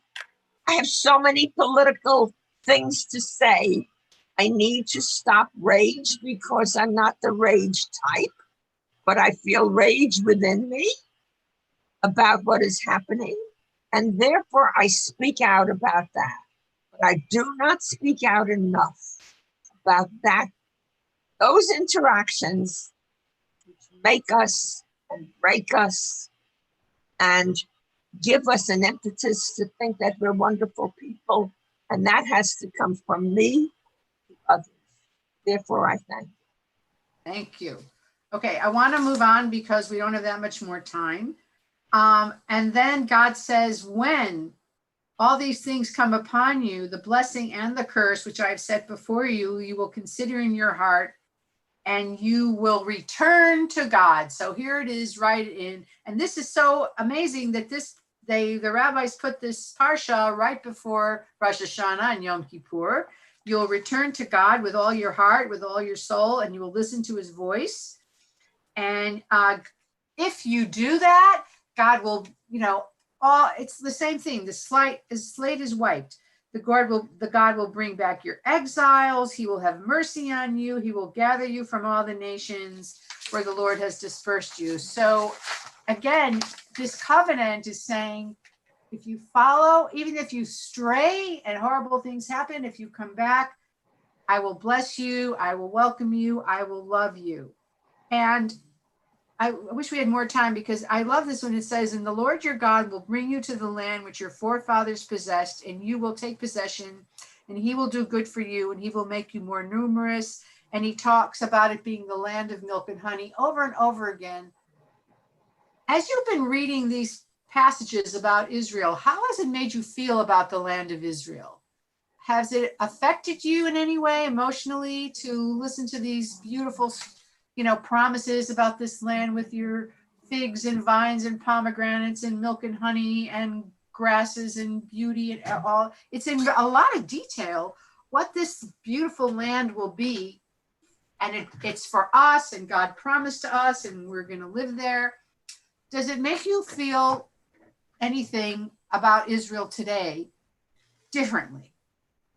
I have so many political things to say. I need to stop rage because I'm not the rage type, but I feel rage within me about what is happening. And therefore I speak out about that. But I do not speak out enough about that, those interactions which make us and break us and give us an impetus to think that we're wonderful people. And that has to come from me to others. Therefore, I thank you. Thank you. Okay, I want to move on because we don't have that much more time. And then God says, when all these things come upon you, the blessing and the curse, which I've set before you, you will consider in your heart, and you will return to God. So here it is right in, and this is so amazing that the rabbis put this parsha right before Rosh Hashanah and Yom Kippur. You'll return to God with all your heart, with all your soul, and you will listen to his voice. And if you do that, God will, it's the same thing. The slate is wiped. The God will bring back your exiles. He will have mercy on you. He will gather you from all the nations where the Lord has dispersed you. So again, this covenant is saying, if you follow, even if you stray and horrible things happen, if you come back, I will bless you. I will welcome you. I will love you. And I wish we had more time because I love this when it says, and the Lord your God will bring you to the land which your forefathers possessed, and you will take possession, and he will do good for you, and he will make you more numerous. And he talks about it being the land of milk and honey over and over again. As you've been reading these passages about Israel, how has it made you feel about the land of Israel? Has it affected you in any way emotionally to listen to these beautiful promises about this land with your figs and vines and pomegranates and milk and honey and grasses and beauty and all? It's in a lot of detail what this beautiful land will be. And it's for us, and God promised to us, and we're going to live there. Does it make you feel anything about Israel today differently?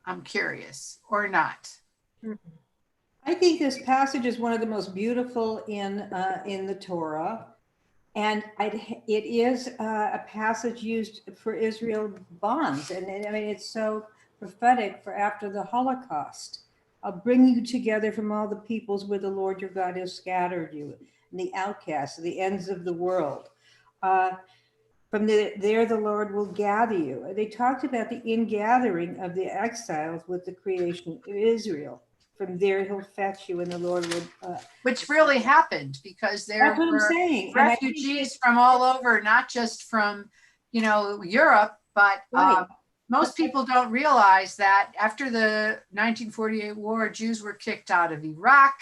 I'm curious, or not. I think this passage is one of the most beautiful in the Torah, and it is a passage used for Israel bonds, and I mean it's so prophetic for after the Holocaust. I'll bring you together from all the peoples where the Lord your God has scattered you, and the outcasts, the ends of the world. From there the Lord will gather you. They talked about the ingathering of the exiles with the creation of Israel. From there he'll fetch you, and the Lord will. Which really happened because there were refugees from all over, not just from, Europe, but right. Most people don't realize that after the 1948 war, Jews were kicked out of Iraq.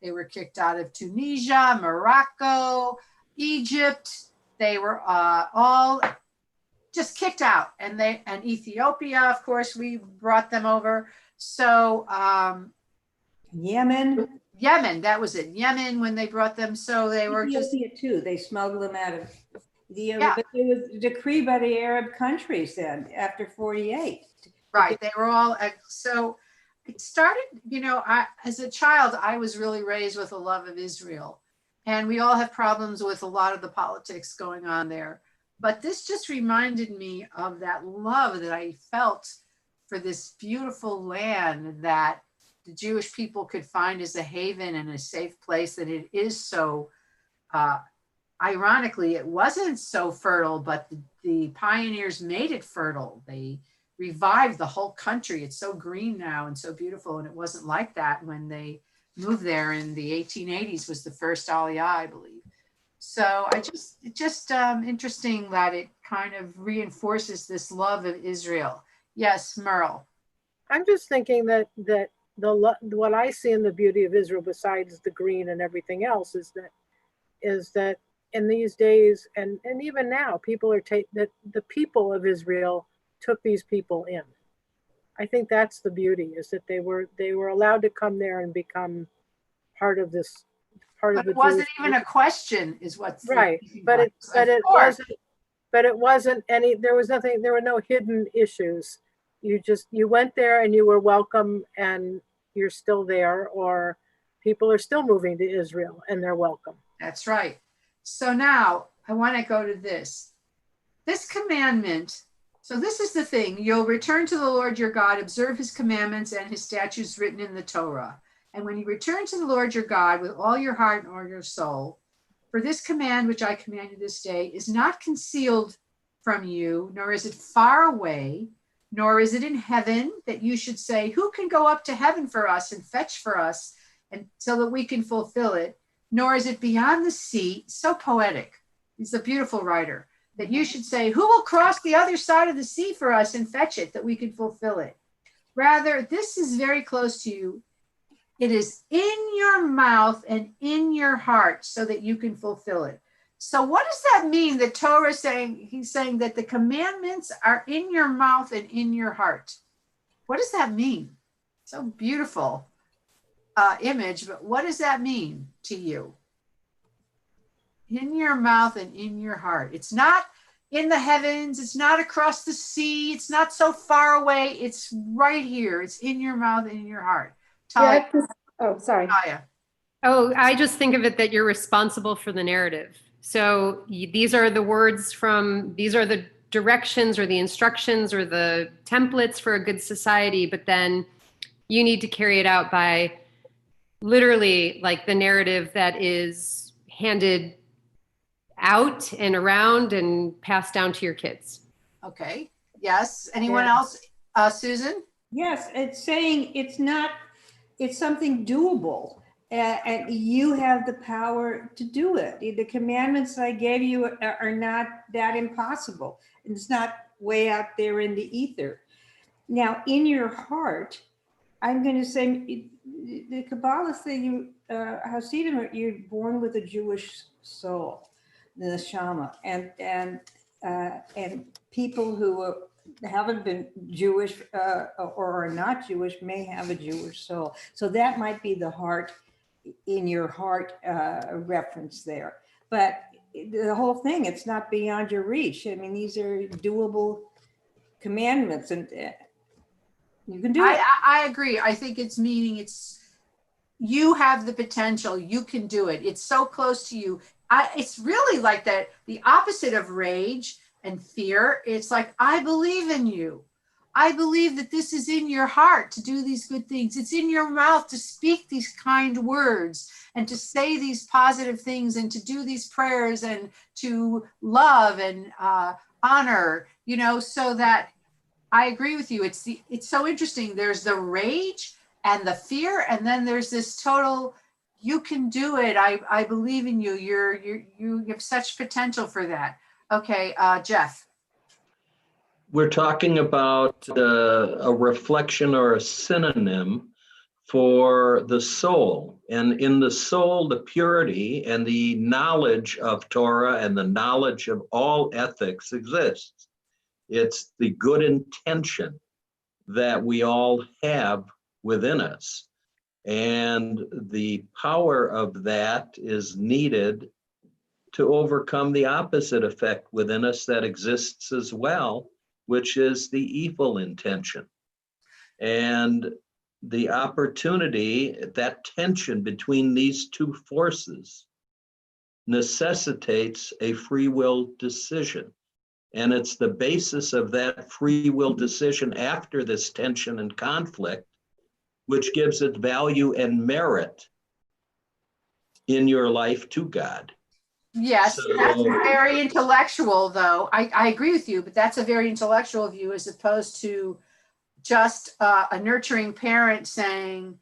They were kicked out of Tunisia, Morocco, Egypt. They were all just kicked out, and Ethiopia, of course, we brought them over. So Yemen, that was it. Yemen, when they brought them, so they were Ethiopia too. They smuggled them out of Ethiopia, but it was a decree by the Arab countries then after 48. Right, they were all so. It started, as a child, I was really raised with a love of Israel. And we all have problems with a lot of the politics going on there. But this just reminded me of that love that I felt for this beautiful land that the Jewish people could find as a haven and a safe place, that it is so, ironically, it wasn't so fertile, but the pioneers made it fertile. They revived the whole country. It's so green now and so beautiful. And it wasn't like that when they moved there in the 1880s was the first Aliyah, I believe. So it's just interesting that it kind of reinforces this love of Israel. Yes, Merle. I'm just thinking that what I see in the beauty of Israel, besides the green and everything else, is that in these days and even now, people are that the people of Israel took these people in. I think that's the beauty, is that they were allowed to come there and become part of this. But it wasn't even a question, is what's right. But it wasn't any. There was nothing. There were no hidden issues. you went there and you were welcome and you're still there, or people are still moving to Israel and they're welcome. That's right. So now I want to go to this commandment. So this is the thing. You'll return to the Lord your God, observe his commandments and his statutes written in the Torah. And when you return to the Lord your God with all your heart and all your soul, for this command which I command you this day is not concealed from you, nor is it far away, nor is it in heaven, that you should say, who can go up to heaven for us and fetch for us, and so that we can fulfill it? Nor is it beyond the sea. So poetic. He's a beautiful writer. That you should say, who will cross the other side of the sea for us and fetch it, that we can fulfill it? Rather, this is very close to you. It is in your mouth and in your heart, so that you can fulfill it. So what does that mean? The Torah is saying, he's saying that the commandments are in your mouth and in your heart. What does that mean? So beautiful image, but what does that mean to you? In your mouth and in your heart. It's not in the heavens. It's not across the sea. It's not so far away. It's right here. It's in your mouth and in your heart. Talia. Yeah, oh, sorry. Talia. Oh, I just think of it that you're responsible for the narrative. So these are the words these are the directions or the instructions or the templates for a good society, but then you need to carry it out by literally like the narrative that is handed out and around and passed down to your kids. Okay. Yes. Anyone else? Susan? Yes, it's saying it's something doable. And you have the power to do it. The commandments I gave you are not that impossible. It's not way out there in the ether. Now, in your heart, I'm going to say the Kabbalah say Hasidim, you're born with a Jewish soul, the neshama, and people who haven't been Jewish or are not Jewish may have a Jewish soul. So that might be the heart. In your heart reference there, but the whole thing, it's not beyond your reach. I mean, these are doable commandments, and you can do it. I agree. I think it's meaning you have the potential. You can do it. It's so close to you. It's really like that. The opposite of rage and fear. It's like, I believe in you. I believe that this is in your heart to do these good things. It's in your mouth to speak these kind words and to say these positive things and to do these prayers and to love and honor, so that I agree with you. It's so interesting. There's the rage and the fear, and then there's this total, you can do it. I believe in you. You have such potential for that. Okay, Jeff. We're talking about a reflection or a synonym for the soul. And in the soul, the purity and the knowledge of Torah and the knowledge of all ethics exists. It's the good intention that we all have within us. And the power of that is needed to overcome the opposite effect within us that exists as well, which is the evil intention. And the opportunity, that tension between these two forces necessitates a free will decision. And it's the basis of that free will decision after this tension and conflict, which gives it value and merit in your life to God. Yes, that's very intellectual, though. I agree with you, but that's a very intellectual view as opposed to just a nurturing parent saying,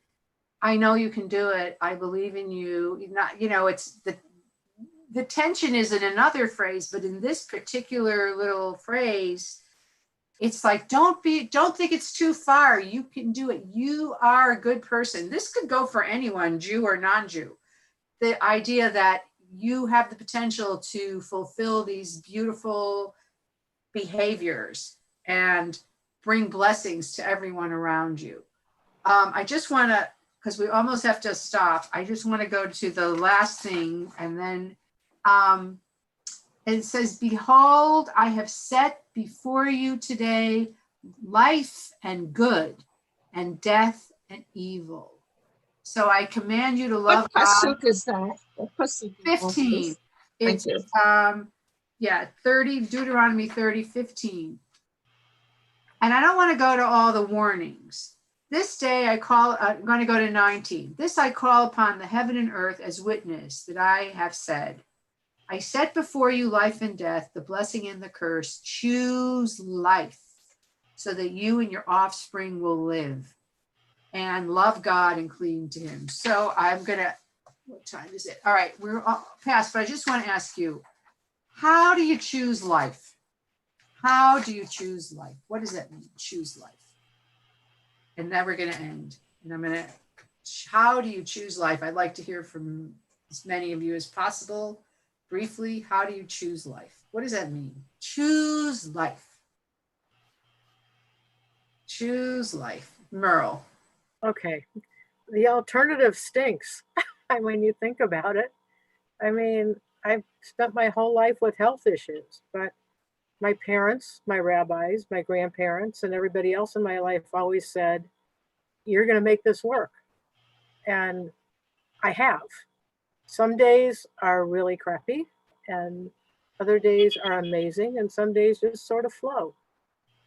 I know you can do it. I believe in you. It's the tension is in another phrase, but in this particular little phrase, it's like, don't think it's too far. You can do it. You are a good person. This could go for anyone, Jew or non-Jew. The idea that you have the potential to fulfill these beautiful behaviors and bring blessings to everyone around you. I just want to, because we almost have to stop, I just want to go to the last thing, and then it says, behold, I have set before you today life and good, and death and evil. So I command you to love What God. pasuk is that? What pasuk is that, 15. please? Thank It's you. 30, Deuteronomy 30:15. And I don't want to go to all the warnings. This day I'm going to go to 19. This I call upon the heaven and earth as witness that I have said, I set before you life and death, the blessing and the curse. Choose life so that you and your offspring will live and love God and cling to him. So I'm going to, what time is it? All right, we're past, but I just want to ask you, how do you choose life? How do you choose life? What does that mean, choose life? And then we're going to end. And how do you choose life? I'd like to hear from as many of you as possible. Briefly, how do you choose life? What does that mean? Choose life. Choose life. Merle. Okay. The alternative stinks when you think about it. I mean, I've spent my whole life with health issues, but my parents, my rabbis, my grandparents, and everybody else in my life always said, you're going to make this work. And I have. Some days are really crappy and other days are amazing and some days just sort of flow.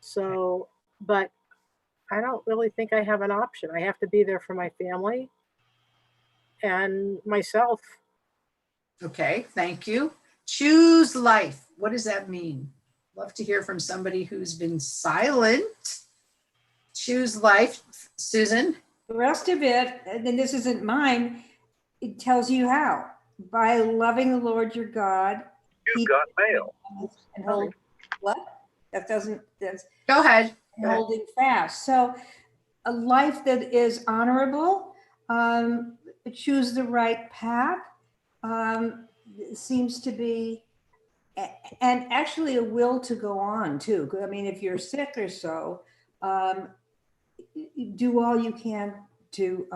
So, but I don't really think I have an option. I have to be there for my family and myself. Okay, thank you. Choose life. What does that mean? Love to hear from somebody who's been silent. Choose life. Susan? The rest of it, and this isn't mine, it tells you how. By loving the Lord your God. You've got mail. And hold, what? That's Go ahead. Holding fast. So a life that is honorable, choose the right path, seems to be, and actually a will to go on too. I mean, if you're sick or so, do all you can to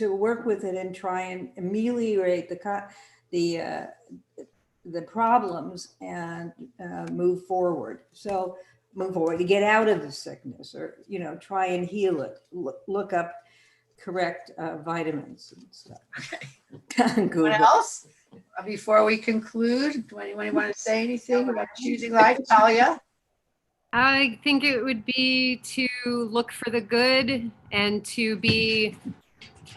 work with it and try and ameliorate the problems and move forward. So move forward to get out of the sickness, or try and heal it. Look up correct vitamins and stuff. Okay. What else? Before we conclude, do anyone want to say anything about choosing life? Talia? I think it would be to look for the good and to be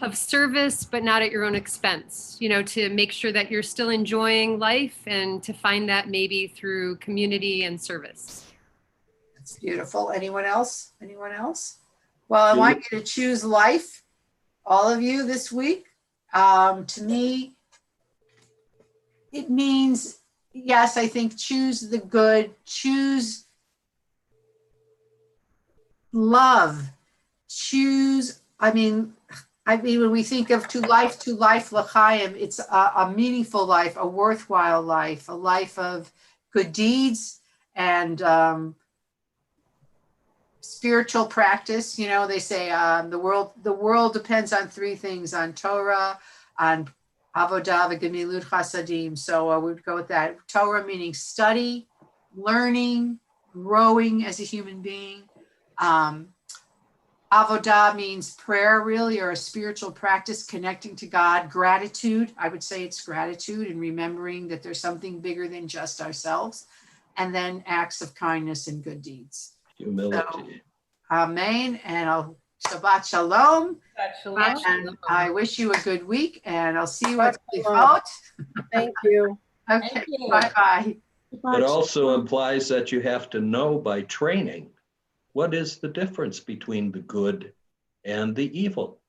of service, but not at your own expense, to make sure that you're still enjoying life and to find that maybe through community and service. That's beautiful. Anyone else? Anyone else? Well, I want you to choose life, all of you this week. To me, it means, yes, I think choose the good, choose love, choose, I mean, when we think of to life, l'chaim, it's a meaningful life, a worthwhile life, a life of good deeds and spiritual practice. They say the world depends on three things: on Torah, on avodah, v'gemilut chasadim. So I would go with that. Torah meaning study, learning, growing as a human being. Avodah means prayer, really, or a spiritual practice connecting to God. Gratitude, I would say it's gratitude and remembering that there's something bigger than just ourselves. And then acts of kindness and good deeds. Humility. So, amen. And Shabbat Shalom. Shalom. And I wish you a good week, and I'll see you at Boulevard. Thank you. Okay, Thank you. bye-bye. It also implies that you have to know by training what is the difference between the good and the evil.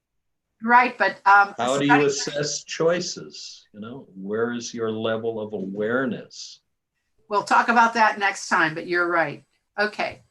Right, but how do you assess choices? Where is your level of awareness? We'll talk about that next time, but you're right. Okay.